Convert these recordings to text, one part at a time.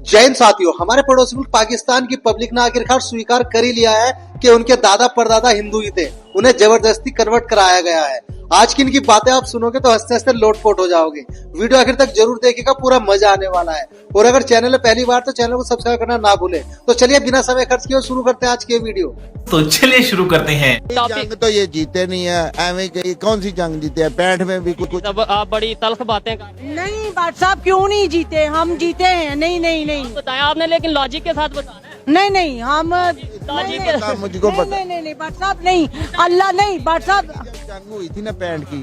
जैन साथियों, हमारे पड़ोसी मुल्क पाकिस्तान की पब्लिक ने आखिरकार स्वीकार कर ही लिया है कि उनके दादा परदादा हिंदू ही थे, उन्हें जबरदस्ती कन्वर्ट कराया गया है। आज की इनकी बातें आप सुनोगे तो हंसते हंसते लोटपोट हो जाओगे। वीडियो आखिर तक जरूर देखिएगा, पूरा मजा आने वाला है। और अगर चैनल है पहली बार तो चैनल को सब्सक्राइब करना ना भूले। तो चलिए बिना समय खर्च किए शुरू करते हैं आज की वीडियो। तो चलिए शुरू करते हैं। जंग तो ये जीते नहीं है, एवं की कौन सी जंग जीते हैं? 65 में भी कुछ। अब आप बड़ी तल्ख बातें कर रहे हैं। नहीं बात साहब, क्यों नहीं जीते? हम जीते हैं। नहीं नहीं नहीं बताया आपने, लेकिन लॉजिक के साथ बताना है। नहीं नहीं हम मुझको पता नहीं नहीं नहीं बात साहब, नहीं अल्लाह नहीं बात साहब। जंग हुई थी ना 65 की,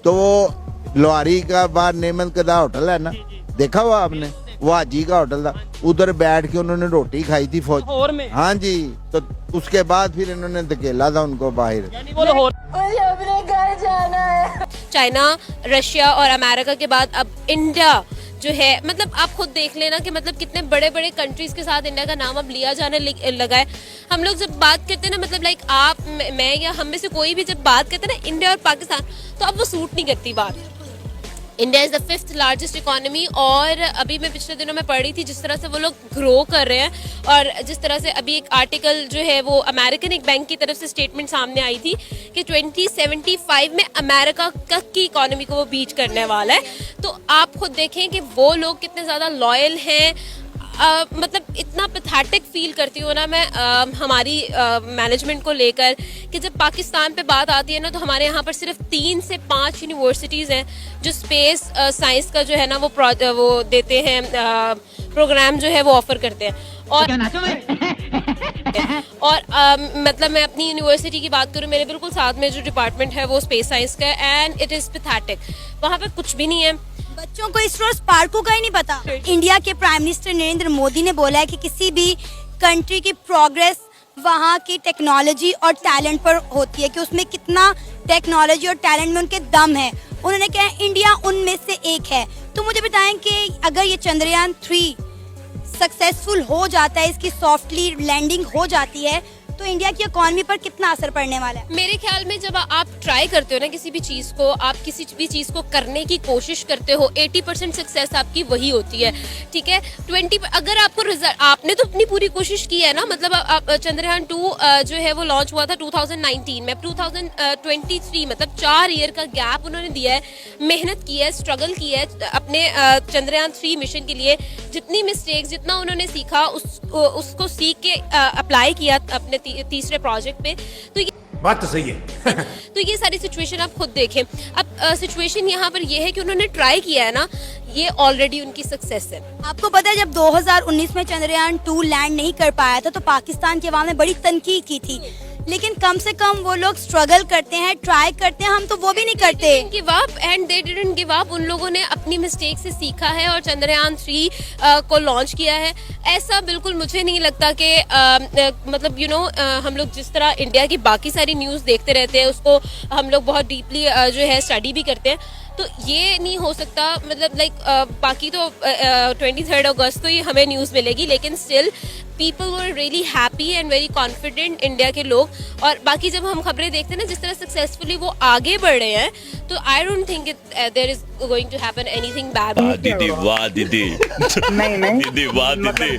तो वो लोहारी का बाहर नेमत कदा होटल है ना, देखा हुआ आपने? वो हाजी का होटल था, उधर बैठ के उन्होंने रोटी खाई थी फौज। लाहौर में? हाँ जी, तो उसके बाद फिर इन्होंने धकेला था उनको बाहर। यानी वो लाहौर। मुझे अपने घर जाना है। चाइना, रशिया और अमेरिका के बाद अब इंडिया जो है, मतलब आप खुद देख लेना कि मतलब कितने बड़े बड़े कंट्रीज के साथ इंडिया का नाम अब लिया जाने लगा है। हम लोग जब बात करते हैं ना, मतलब लाइक आप, मैं या हम में से कोई भी जब बात करते हैं ना इंडिया और पाकिस्तान, तो अब वो सूट नहीं करती बात। India is the 5th largest economy, और अभी मैं पिछले दिनों में पढ़ रही थी जिस तरह से वो लोग ग्रो कर रहे हैं, और जिस तरह से अभी एक आर्टिकल जो है वो अमेरिकन एक बैंक की तरफ से स्टेटमेंट सामने आई थी कि 2075 में अमेरिका की इकोनॉमी को वो बीट करने वाला है। तो आप खुद देखें कि वो लोग कितने ज़्यादा लॉयल हैं। मतलब इतना पैथेटिक फील करती हूँ ना मैं हमारी मैनेजमेंट को लेकर, कि जब पाकिस्तान पे बात आती है ना, तो हमारे यहाँ पर सिर्फ 3 से 5 यूनिवर्सिटीज़ हैं जो स्पेस साइंस का जो है ना वो देते हैं, प्रोग्राम जो है वो ऑफर करते हैं। और मतलब मैं अपनी यूनिवर्सिटी की बात करूँ, मेरे बिल्कुल साथ में जो डिपार्टमेंट है वो स्पेस साइंस का है, एंड इट इज़ पैथेटिक। वहाँ पर कुछ भी नहीं है। बच्चों को इसरो स्पार्को का ही नहीं पता। इंडिया के प्राइम मिनिस्टर नरेंद्र मोदी ने बोला है कि किसी भी कंट्री की प्रोग्रेस वहाँ की टेक्नोलॉजी और टैलेंट पर होती है, कि उसमें कितना टेक्नोलॉजी और टैलेंट में उनके दम है। उन्होंने कहा इंडिया उनमें से एक है। तो मुझे बताएं कि अगर ये चंद्रयान 3 सक्सेसफुल हो जाता है, इसकी सॉफ्टली लैंडिंग हो जाती है, तो इंडिया की इकोनॉमी पर कितना असर पड़ने वाला है? मेरे ख्याल में जब आप ट्राई करते हो ना किसी भी चीज़ को, आप किसी भी चीज़ को करने की कोशिश करते हो, 80% सक्सेस आपकी वही होती है। ठीक है, 20 अगर आपको रिजल्ट, आपने तो अपनी पूरी कोशिश की है ना। मतलब आप चंद्रयान 2 जो है वो लॉन्च हुआ था 2019 में, 2023 मतलब 4 ईयर का गैप उन्होंने दिया है, मेहनत की है, स्ट्रगल की है अपने चंद्रयान 3 मिशन के लिए। जितनी मिस्टेक्स, जितना उन्होंने सीखा उसको सीख के अप्लाई किया अपने तीसरे प्रोजेक्ट पे। तो ये बात तो सही है। तो ये सारी सिचुएशन आप खुद देखें। अब सिचुएशन यहाँ पर ये है कि उन्होंने ट्राई किया है ना, ये ऑलरेडी उनकी सक्सेस है। आपको पता है जब 2019 में चंद्रयान 2 लैंड नहीं कर पाया था, तो पाकिस्तान के अवाम ने बड़ी तनकीद की थी, लेकिन कम से कम वो लोग स्ट्रगल करते हैं, ट्राई करते हैं। हम तो वो भी नहीं करते। Give up, and they didn't give up. उन लोगों ने अपनी मिस्टेक से सीखा है और चंद्रयान 3 को लॉन्च किया है। ऐसा बिल्कुल मुझे नहीं लगता कि मतलब हम लोग जिस तरह इंडिया की बाकी सारी न्यूज़ देखते रहते हैं, उसको हम लोग बहुत डीपली जो है स्टडी भी करते हैं, तो ये नहीं हो सकता। मतलब लाइक बाकी तो 23 अगस्त को ही हमें न्यूज़ मिलेगी, लेकिन still people were really happy and very confident, India के लोग। और बाकी जब हम खबरें देखते हैं ना जिस तरह सक्सेसफुली वो आगे बढ़ रहे हैं, तो I don't think there is going to happen anything bad. दीदी वाह दीदी। नहीं नहीं दीदी वाह दीदी।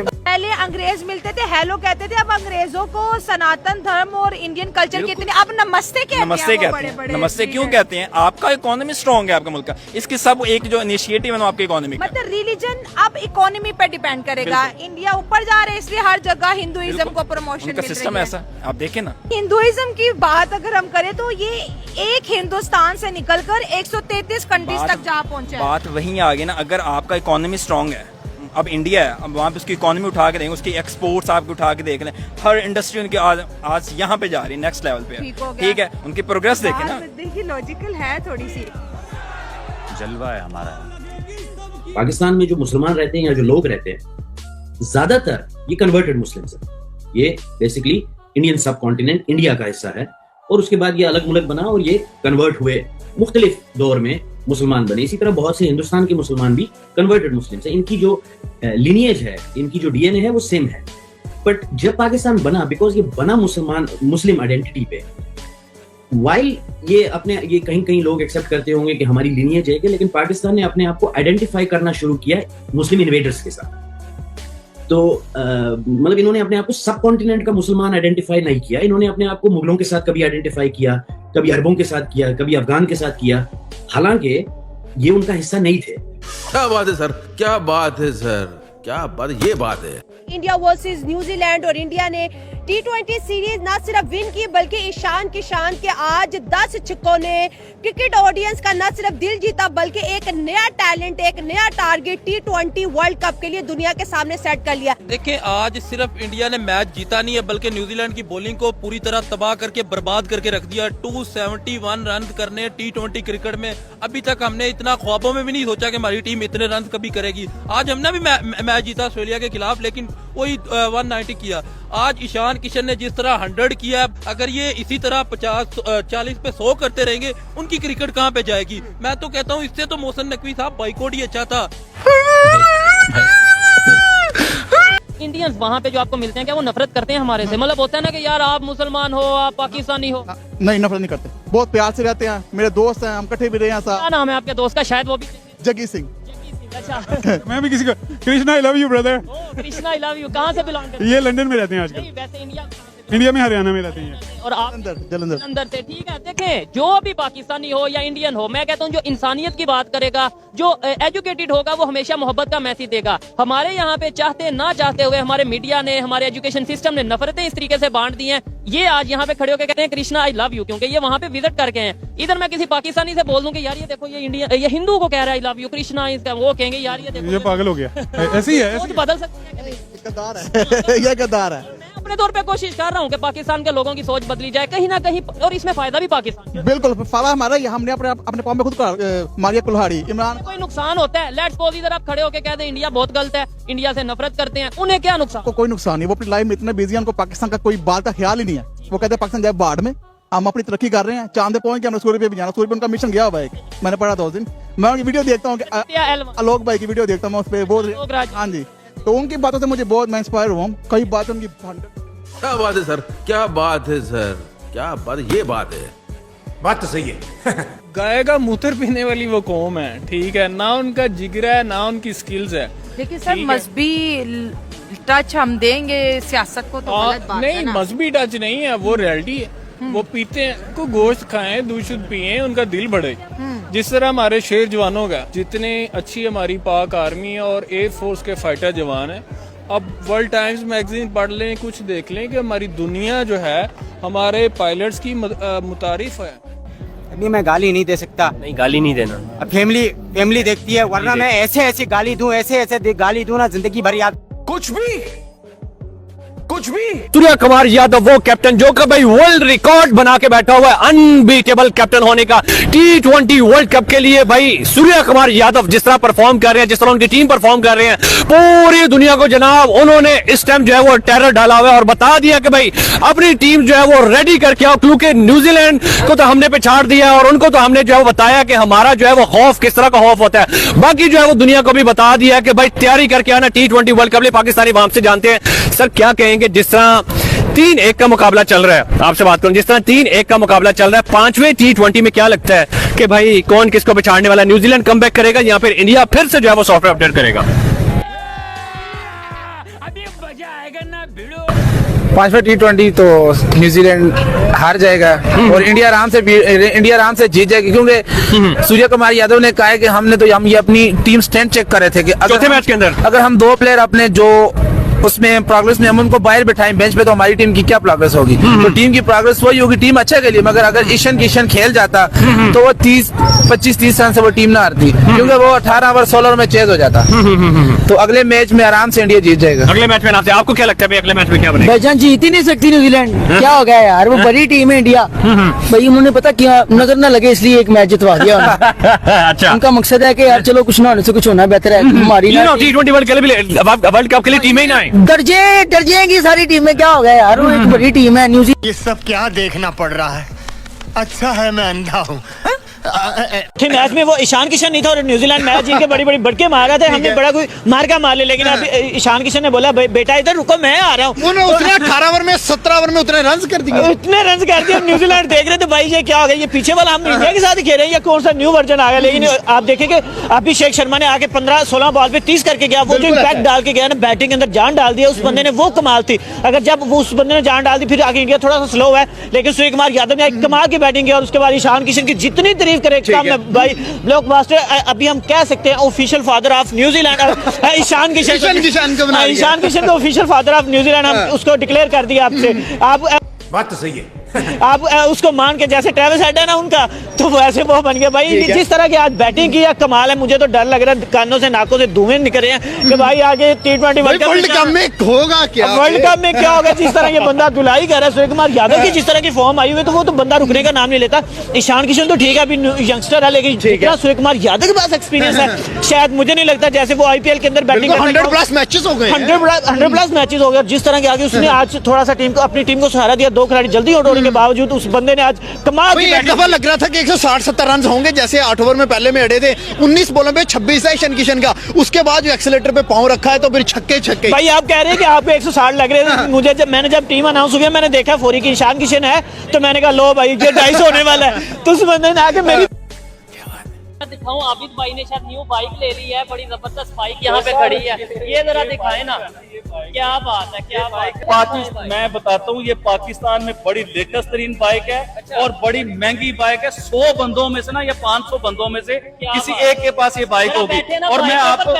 पहले अंग्रेज मिलते थे, हेलो कहते थे। अब अंग्रेजों को सनातन धर्म और इंडियन कल्चर के इतने, अब नमस्ते कहते हैं। नमस्ते कहते हैं। नमस्ते क्यों कहते हैं? आपका इकोनॉमी स्ट्रॉन्ग है, आपका मुल्क का। इसकी सब एक जो इनिशिएटिव है ना आपके इकोनॉमी का, मतलब रिलीजन अब इकोनॉमी पे डिपेंड करेगा। इंडिया ऊपर जा रहे हैं, इसलिए हर जगह हिंदुइज्म को प्रमोशन उनका सिस्टम ऐसा, आप देखें ना। हिंदुइज्म की बात अगर हम करें तो ये एक हिंदुस्तान से निकलकर 133 कंट्रीज तक जा पहुंचे। बात वहीं आ गई ना, अगर आपका इकोनॉमी स्ट्रांग है, अब इंडिया है, अब वहाँ पे उसकी इकोनॉमी उठा के देंगे, उसकी एक्सपोर्ट्स आपको उठा के देख लें, हर इंडस्ट्री उनकी आज यहाँ पे जा रही है, नेक्स्ट लेवल पे। ठीक है, उनकी प्रोग्रेस देखें ना। देखिए लॉजिकल है थोड़ी सी। जलवा है हमारा। पाकिस्तान में जो मुसलमान रहते हैं या जो लोग रहते हैं, ज्यादातर ये कन्वर्टेड मुस्लिम्स हैं। ये बेसिकली इंडियन सब कॉन्टिनेंट इंडिया का हिस्सा है, और उसके बाद ये अलग मुल्क बना और ये कन्वर्ट हुए, मुख्तलिफ दौर में मुसलमान बने। इसी तरह बहुत से हिंदुस्तान के मुसलमान भी कन्वर्टेड मुस्लिम्स हैं। इनकी जो लिनिएज है, इनकी जो डीएनए है वो सेम है। बट जब पाकिस्तान बना, बिकॉज ये बना मुस्लिम आइडेंटिटी पे, वाइल ये कहीं लोग एक्सेप्ट करते होंगे कि हमारी लिनिएज है, लेकिन पाकिस्तान ने अपने आप को आइडेंटिफाई करना शुरू किया मुस्लिम इन्वेडर्स के साथ। तो मतलब इन्होंने अपने आप को सब कॉन्टिनेंट का मुसलमान आइडेंटिफाई नहीं किया, इन्होंने अपने आप को मुगलों के साथ कभी आइडेंटिफाई किया, कभी अरबों के साथ किया, कभी अफगान के साथ किया, हालांकि ये उनका हिस्सा नहीं थे। क्या बात है सर, क्या बात है सर, क्या बात, ये बात है। इंडिया वर्सेस न्यूजीलैंड और इंडिया ने T20 सीरीज न सिर्फ विन की बल्कि ईशान किशान के आज 10 छक्कों ने क्रिकेट ऑडियंस का न सिर्फ दिल जीता बल्कि एक नया टैलेंट, एक नया टारगेट T20 वर्ल्ड कप के लिए दुनिया के सामने सेट कर लिया। देखिए आज सिर्फ इंडिया ने मैच जीता नहीं है बल्कि न्यूजीलैंड की बॉलिंग को पूरी तरह तबाह करके बर्बाद करके रख दिया। 271 रन करने T20 क्रिकेट में, अभी तक हमने इतना ख्वाबों में भी नहीं सोचा कि हमारी टीम इतने रन कभी करेगी। आज हमने भी मैच जीता ऑस्ट्रेलिया के खिलाफ, लेकिन वही 190 किया। आज ईशान किशन ने जिस तरह 100 किया, अगर ये इसी तरह 50-40 पे 100 करते रहेंगे, उनकी क्रिकेट कहाँ पे जाएगी। मैं तो कहता हूँ इससे तो मोहसिन नकवी साहब बाइकआउट ही अच्छा था। इंडियंस वहाँ पे जो आपको मिलते हैं क्या वो नफरत करते हैं हमारे से? मतलब होता है ना कि यार आप मुसलमान हो, आप पाकिस्तानी हो। नहीं, नफरत नहीं करते, बहुत प्यार से रहते हैं। मेरे दोस्त हैं, हम इकट्ठे भी रहे हैं। क्या नाम है आपके दोस्त का? शायद वो भी जगी सिंह। अच्छा मैं भी किसी को Krishna I love you brother. Krishna I love you. कहाँ से बिलोंग करते हैं? ये लंदन में रहते हैं आजकल। वैसे इंडिया में हरियाणा में रहते हैं। और आप जलंधर से। ठीक है, देखें जो भी पाकिस्तानी हो या इंडियन हो, मैं कहता हूँ जो इंसानियत की बात करेगा, जो एजुकेटेड होगा, वो हमेशा मोहब्बत का मैसेज देगा। हमारे यहाँ पे चाहते ना चाहते हुए हमारे मीडिया ने, हमारे एजुकेशन सिस्टम ने नफरतें इस तरीके से बांट दी हैं। ये आज यहाँ पे खड़े होकर कहते हैं कृष्णा आई लव यू, क्योंकि ये वहाँ पे विजिट करके हैं। इधर मैं किसी पाकिस्तानी से बोल दूं कि यार ये देखो, ये इंडिया, ये हिंदू को कह रहा है आई लव यू कृष्णा, इसका वो कहेंगे यार ये देखो, ये पागल हो गया। ऐसे ही है, बदल सकते हैं। ये गद्दार है। अपने तौर पे कोशिश कर रहा हूँ कि पाकिस्तान के लोगों की सोच बदली जाए कहीं ना कहीं, और इसमें फायदा भी पाकिस्तान। बिल्कुल फायदा हमारा ही, हमने अपने पाँव में खुद मारिया कुल्हाड़ी। इमरान कोई नुकसान होता है? लेट्स सपोज इधर आप खड़े होकर कह दें इंडिया बहुत गलत है, इंडिया से नफरत करते हैं, उन्हें क्या नुकसान? कोई नुकसान नहीं, वो अपनी लाइफ में इतने बिजी हैं, उनको पाकिस्तान का कोई बात का ख्याल ही नहीं है। वो कहते हैं पाकिस्तान जाए बाढ़ में, हम अपनी तरक्की कर रहे हैं, चांद पे पहुंच के हमने सूर्य पे भी जाना। सूर्य पे उनका मिशन गया हुआ है, मैंने पढ़ा था उस दिन। मैं उनकी वीडियो देखता हूँ, आलोक भाई की वीडियो देखता हूँ उस पर बहुत। हाँ जी, तो उनकी बातों से मुझे बहुत मैं इंस्पायर हुआ हूँ। कई बात उनकी। क्या बात है सर, क्या बात है सर, क्या बात, ये बात है। बात तो सही है। गाय का मूत्र पीने वाली वो कौम है, ठीक है ना, उनका जिगर है ना उनकी स्किल्स है। लेकिन सर मजहबी टच हम देंगे सियासत को तो गलत बात है नहीं, ना। मजहबी टच नहीं है, वो रियलिटी है। वो पीते हैं को गोश्त खाएं, दूध शुद्ध पिए, उनका दिल बढ़े। जिस तरह हमारे शेर जवानों का, जितने अच्छी हमारी पाक आर्मी है और एयर फोर्स के फाइटर जवान है। अब वर्ल्ड टाइम्स मैगजीन पढ़ लें, कुछ देख लें कि हमारी दुनिया जो है हमारे पायलट्स की मुतारिफ है। अभी मैं गाली नहीं दे सकता। नहीं, गाली नहीं देना। अब फैमिली देखती है, वरना मैं ऐसे गाली दूं, ऐसे गाली दूं ना, जिंदगी भर याद। कुछ भी सूर्य कुमार यादव वो कैप्टन जो कि भाई वर्ल्ड रिकॉर्ड बना के बैठा हुआ है, अनबीटेबल कैप्टन होने का T20 वर्ल्ड कप के लिए। भाई सूर्य कुमार यादव जिस तरह परफॉर्म कर रहे हैं, जिस तरह उनकी टीम परफॉर्म कर रहे हैं, पूरी दुनिया को जनाब उन्होंने इस टाइम जो है वो टेरर डाला हुआ है और बता दिया कि भाई अपनी टीम जो है वो रेडी करके आओ, क्योंकि न्यूजीलैंड को तो हमने पिछाड़ दिया और उनको तो हमने जो है वो बताया कि हमारा जो है वो खौफ किस तरह का खौफ होता है। बाकी जो है वो दुनिया को भी बता दिया कि भाई तैयारी करके आना T20 वर्ल्ड कप लिए। पाकिस्तानी वहां से जानते हैं सर क्या कहेंगे, जिस तरह 3-1 का मुकाबला चल रहा है, आपसे बात करूं, जिस तरह 3-1 का मुकाबला चल रहा है 5वें T20 में, क्या लगता है कि भाई कौन किसको पिछाड़ने वाला है? न्यूजीलैंड कमबैक करेगा या फिर इंडिया फिर से जो है वो सॉफ्टवेयर अपडेट करेगा? अभी मजा आएगा ना भिड़ो। 5वें T20 तो न्यूजीलैंड हार जाएगा और इंडिया आराम से जीत जाएगी, क्योंकि सूर्य कुमार यादव ने कहा है कि हम ये अपनी टीम स्ट्रेंथ चेक कर रहे थे कि चौथे मैच के अंदर अगर हम 2 प्लेयर अपने जो उसमें प्रोग्रेस में हम उनको बाहर बिठाएं बेंच पे, तो हमारी टीम की क्या प्रोग्रेस होगी? तो टीम की प्रोग्रेस वही होगी, टीम अच्छा के लिए। मगर अगर ईशान किशन खेल जाता तो वो 25-30 रन से वो टीम ना हारती, क्योंकि वो 18 ओवर 16 ओवर में चेज हो जाता। तो अगले मैच में आराम से इंडिया जीत जाएगा। अगले मैच में आपको क्या लगता है अगले मैच में क्या बनेगा? भाईजान जीत ही नहीं सकती न्यूजीलैंड, क्या हो गया यार, वो बड़ी टीम है इंडिया। भाई उन्होंने पता क्या नजर ना लगे इसलिए एक मैच जितवा दिया। अच्छा, उनका मकसद है कि यार चलो कुछ ना होने से कुछ होना बेहतर है। हमारी T20 वर्ल्ड कप के लिए टीमें ही ना आए, डर जाएंगी सारी टीमें, क्या हो गया यार, वो एक बड़ी टीम है न्यूजीलैंड। ये सब क्या देखना पड़ रहा है? अच्छा है मैं अंधा हूँ। मैच में वो ईशान किशन नहीं था और न्यूजीलैंड मैच जीत के बड़ी बड़ी बढ़के मार रहे थे, हमने बड़ा कोई मार का मार ले, लेकिन अब ईशान किशन ने बोला बेटा इधर रुको मैं आ रहा हूँ। उसने 18 ओवर में 17 ओवर में उतने रन कर दिए, इतने रन कर दिए। न्यूजीलैंड देख रहे थे भाई ये क्या हो गया, ये पीछे वाला हम इंडिया के साथ ही खेल रहे हैं या कौन सा न्यू वर्जन आ गया। लेकिन आप देखेंगे अभिषेक शर्मा ने आके 15-16 बॉल पे 30 करके गया, वो जो इम्पैक्ट डाल के गया ना, बैटिंग के अंदर जान डाल दिया उस बंदे ने, वो कमाल थी। अगर जब वो उस बंदे ने जान डाल दी फिर आगे इंडिया थोड़ा सा स्लो है, लेकिन सूर्य कुमार यादव ने एक कमाल की बैटिंग की और उसके बाद ईशान किशन की जितनी तारीफ करे कम है भाई। ब्लॉकबस्टर अभी हम कह सकते हैं official father of New Zealand Ishan Kishan को ऑफिशियल फादर ऑफ न्यूजीलैंड हम उसको डिक्लेयर कर दिया आपसे। आप बात तो सही है। आप उसको मान के, जैसे ट्रेविस हेड है ना उनका, तो वैसे वो बन गया भाई। जिस तरह की आज बैटिंग की है कमाल है, मुझे तो डर लग रहा है, कानों से नाकों से धुएं निकल रहे हैं कि भाई आगे T20 वर्ल्ड कप में होगा क्या, वर्ल्ड कप में क्या होगा। जिस तरह ये बंदा धुलाई कर रहा है सूर्य कुमार यादव की, जिस तरह की फॉर्म आई हुई है, तो वो तो बंदा रुकने का नाम नहीं लेता। ईशान किशन तो ठीक है अभी यंगस्टर है, लेकिन जितना सूर्य कुमार यादव के पास एक्सपीरियंस है शायद मुझे नहीं लगता जैसे वो IPL के अंदर बैटिंग 100+ मैचेस हो गए, 100+ मैचेस हो गए। जिस तरह के आगे उसने आज थोड़ा सा अपनी टीम को सहारा दिया, 2 खिलाड़ी जल्दी आउट होने के बावजूद उस बंदे ने आज कमाल की एक दफा लग रहा था कि 160-70 रन होंगे, जैसे 8 ओवर में पहले में अड़े थे। 19 बॉलों पे 26 है ईशान किशन का, उसके बाद जो एक्सेलेरेटर पे पांव रखा है तो फिर छक्के। भाई आप कह रहे हैं कि आपको 160 लग रहे थे, मुझे जब टीम अनाउंस हुई मैंने देखा फोरी की ईशान किशन है, तो मैंने कहा लो भाई ये 250 होने वाला है। तो उस बंदे ने आके मेरी दिखाऊं, आबिद भाई ने शायद न्यू बाइक ले ली है, बड़ी जबरदस्त बाइक यहाँ पे खड़ी है, ये जरा दिखाए ना, क्या बात है, क्या बात। मैं बताता हूँ ये पाकिस्तान में बड़ी लेटेस्ट तरीन बाइक है और बड़ी महंगी बाइक है। 100 बंदों में से ना या 500 बंदों में से किसी एक के पास ये बाइक होगी। और मैं आपको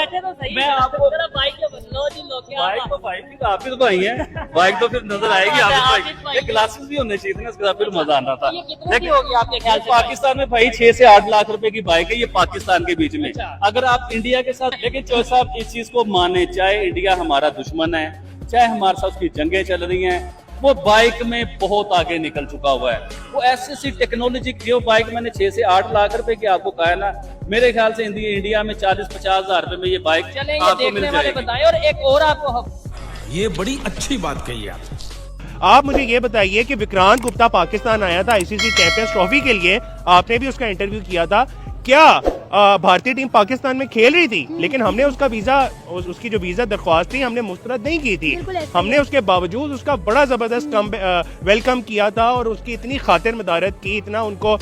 बाइक तो हाफिज भाई है, बाइक तो फिर नजर आएगी हाफिज भाई। ग्लासेस भी होने चाहिए थे ना, इसके साथ फिर मजा आना था। पाकिस्तान में भाई 6 से 8 लाख रुपए की बाइक है ये पाकिस्तान के बीच में। अगर आप इंडिया के साथ, लेकिन चौधरी साहब इस चीज को माने, चाहे इंडिया हमारा दुश्मन है, चाहे हमारे साथ उसकी जंगें चल रही हैं, वो बाइक में बहुत आगे निकल चुका हुआ है। वो ऐसी टेक्नोलॉजी, जो बाइक मैंने 6 से 8 लाख रुपए की आपको कहा है ना, मेरे ख्याल से इंडिया में 40-50 हजार रुपए में ये बाइक आपको मिल जाएगी। और एक और आपको, ये बड़ी अच्छी बात कही आप मुझे ये बताइए कि विक्रांत गुप्ता पाकिस्तान आया था ICC चैंपियंस ट्रॉफी के लिए, आपने भी उसका इंटरव्यू किया था, क्या भारतीय टीम पाकिस्तान में खेल रही थी, लेकिन हमने उसका वीजा, उसकी जो वीजा दरख्वास्त थी हमने मुस्तरद नहीं की थी। हमने उसके बावजूद उसका बड़ा जबरदस्त वेलकम किया था और उसकी इतनी खातिर मदारत की, इतना उनको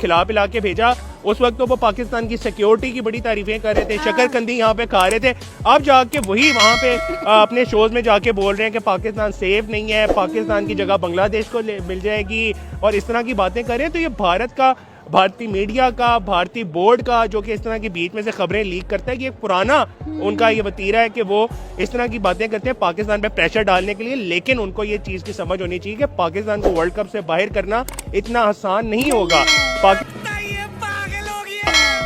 खिला पिला के भेजा। उस वक्त तो वो पाकिस्तान की सिक्योरिटी की बड़ी तारीफें कर रहे थे, शकरकंदी यहाँ पे खा रहे थे। अब जाके वही वहाँ पे अपने शोज में जाके बोल रहे हैं कि पाकिस्तान सेफ नहीं है, पाकिस्तान की जगह बांग्लादेश को मिल जाएगी और इस तरह की बातें कर रहे हैं। तो ये भारतीय मीडिया का, भारतीय बोर्ड का, जो कि इस तरह के बीच में से खबरें लीक करता है, कि एक पुराना उनका ये वतीरा है कि वो इस तरह की बातें करते हैं पाकिस्तान पे प्रेशर डालने के लिए। लेकिन उनको ये चीज़ की समझ होनी चाहिए कि पाकिस्तान को वर्ल्ड कप से बाहर करना इतना आसान नहीं होगा।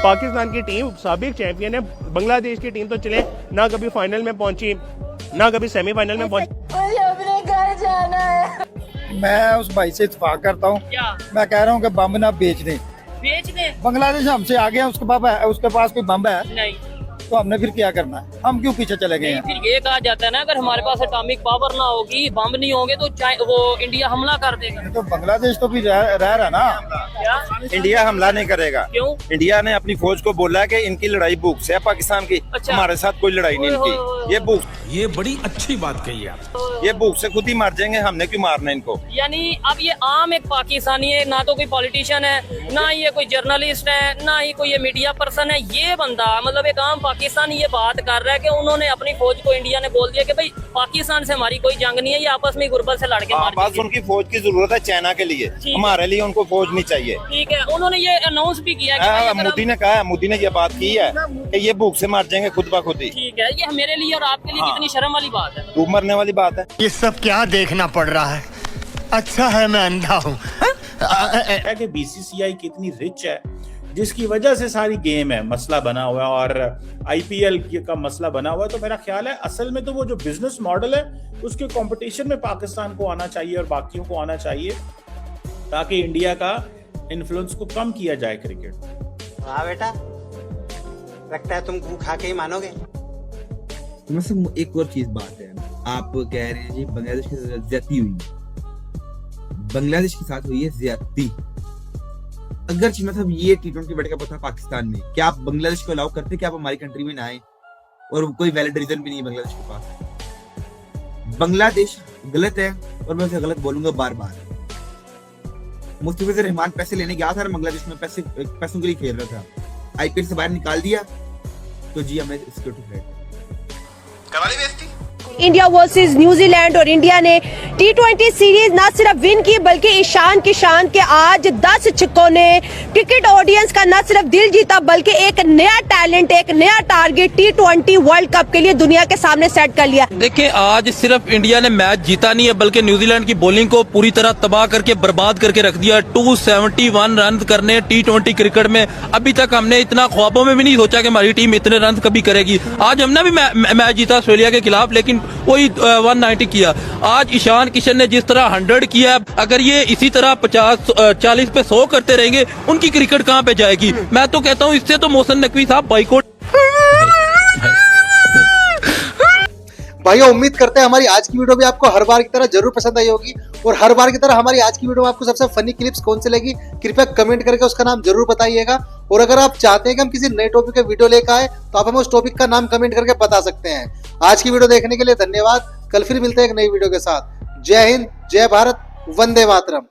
पाकिस्तान की टीम साबिक चैंपियन है, बांग्लादेश की टीम तो चले ना कभी फाइनल में पहुंची ना कभी सेमीफाइनल में पहुंची। अपने घर जाना है। मैं उस भाई से इत्तेफाक करता हूँ, मैं कह रहा हूँ कि बम ना बेच दें। बांग्लादेश हमसे आ गया, उसके पास कोई बम है नहीं, तो हमने फिर क्या करना है, हम क्यों पीछे चले गए हैं। फिर ये कहा जाता है ना, अगर हमारे पास एटॉमिक पावर ना होगी, बम नहीं होंगे, तो वो इंडिया हमला कर देगा। तो बांग्लादेश तो भी रह रहा ना, इंडिया हमला नहीं करेगा। क्यों? इंडिया ने अपनी फौज को बोला कि इनकी लड़ाई भूख से है पाकिस्तान की, हमारे साथ कोई लड़ाई नहीं इनकी, ये भूख। ये बड़ी अच्छी बात कही आप। ये भूख से खुद ही मर जाएंगे, हमने क्यों मारना इनको। यानी अब ये आम एक पाकिस्तानी है, ना तो कोई पॉलिटिशियन है, ना ये कोई जर्नलिस्ट है, ना ही कोई ये मीडिया पर्सन है। ये बंदा मतलब एक आम पाकिस्तानी ये बात कर रहा है कि उन्होंने अपनी फौज को, इंडिया ने बोल दिया कि भाई पाकिस्तान से हमारी कोई जंग नहीं है, ये आपस में गुर्बत से लड़के मार बस उनकी फौज की जरूरत है चाइना के लिए, हमारे लिए उनको फौज नहीं चाहिए। ठीक है, उन्होंने ये अनाउंस भी किया है, मोदी ने कहा है, मोदी ने ये बात की है कि ये भूख से मर जाएंगे खुद ब खुद ही। ठीक है, ये मेरे लिए और आपके लिए कितनी शर्म वाली बात है, डूब मरने वाली बात है। ये सब क्या देखना पड़ रहा है, अच्छा है मैं अंधा हूँ। कि BCCI कितनी रिच है, जिसकी वजह से सारी गेम है मसला बना हुआ है और IPL का मसला बना हुआ है। तो मेरा ख्याल है असल में तो वो जो बिजनेस मॉडल है उसके कंपटीशन में पाकिस्तान को आना चाहिए और बाकियों को आना चाहिए, ताकि इंडिया का इन्फ्लुएंस को कम किया जाए क्रिकेट। हाँ बेटा, लगता है तुम खा के ही मानोगे। एक और चीज बात है, आप कह रहे हैं जी बांग्लादेश के साथ ज्यादती हुई, बांग्लादेश के साथ हुई है ज्यादती। अगर मतलब ये T20 वर्ल्ड कप होता पाकिस्तान में, क्या आप बांग्लादेश को अलाउ करते कि आप हमारी कंट्री में ना आए? और कोई वैलिड रीजन भी नहीं है बांग्लादेश के पास। बांग्लादेश गलत है और मैं उसे गलत बोलूंगा बार बार। मुस्तफिजुर रहमान पैसे लेने गया था बांग्लादेश में, पैसों के लिए खेल रहा था, IPL से बाहर निकाल दिया तो जी हमें सिक्योरिटी थ्रेट करवानी बेइज्जती। इंडिया वर्सेस न्यूजीलैंड और इंडिया ने T20 सीरीज न सिर्फ विन की बल्कि ईशान किशान के आज 10 छक्कों ने क्रिकेट ऑडियंस का न सिर्फ दिल जीता बल्कि एक नया टैलेंट, एक नया टारगेट T20 वर्ल्ड कप के लिए दुनिया के सामने सेट कर लिया। देखिए आज सिर्फ इंडिया ने मैच जीता नहीं है बल्कि न्यूजीलैंड की बॉलिंग को पूरी तरह तबाह करके बर्बाद करके रख दिया। 271 रन करने T20 क्रिकेट में, अभी तक हमने इतना ख्वाबों में भी नहीं सोचा कि हमारी टीम इतने रन कभी करेगी। आज हमने भी मैच जीता ऑस्ट्रेलिया के खिलाफ, लेकिन वही 190 किया। आज ईशान किशन ने जिस तरह 100 किया, अगर ये इसी तरह 40 पे 100 करते रहेंगे, उनकी क्रिकेट कहां पे जाएगी? मैं तो कहता हूं इससे तो मोहसिन नकवी साहब बाइकआउट। भाइयों उम्मीद करते हैं हमारी आज की वीडियो भी आपको हर बार की तरह जरूर पसंद आई होगी, और हर बार की तरह हमारी आज की वीडियो में आपको सबसे फनी क्लिप्स कौन से लगी कृपया कमेंट करके उसका नाम जरूर बताइएगा। और अगर आप चाहते हैं कि हम किसी नए टॉपिक पे वीडियो लेकर आए तो आप हमें उस टॉपिक का नाम कमेंट करके बता सकते हैं। आज की वीडियो देखने के लिए धन्यवाद। कल फिर मिलते हैं एक नई वीडियो के साथ। जय हिंद, जय भारत, वंदे मातरम।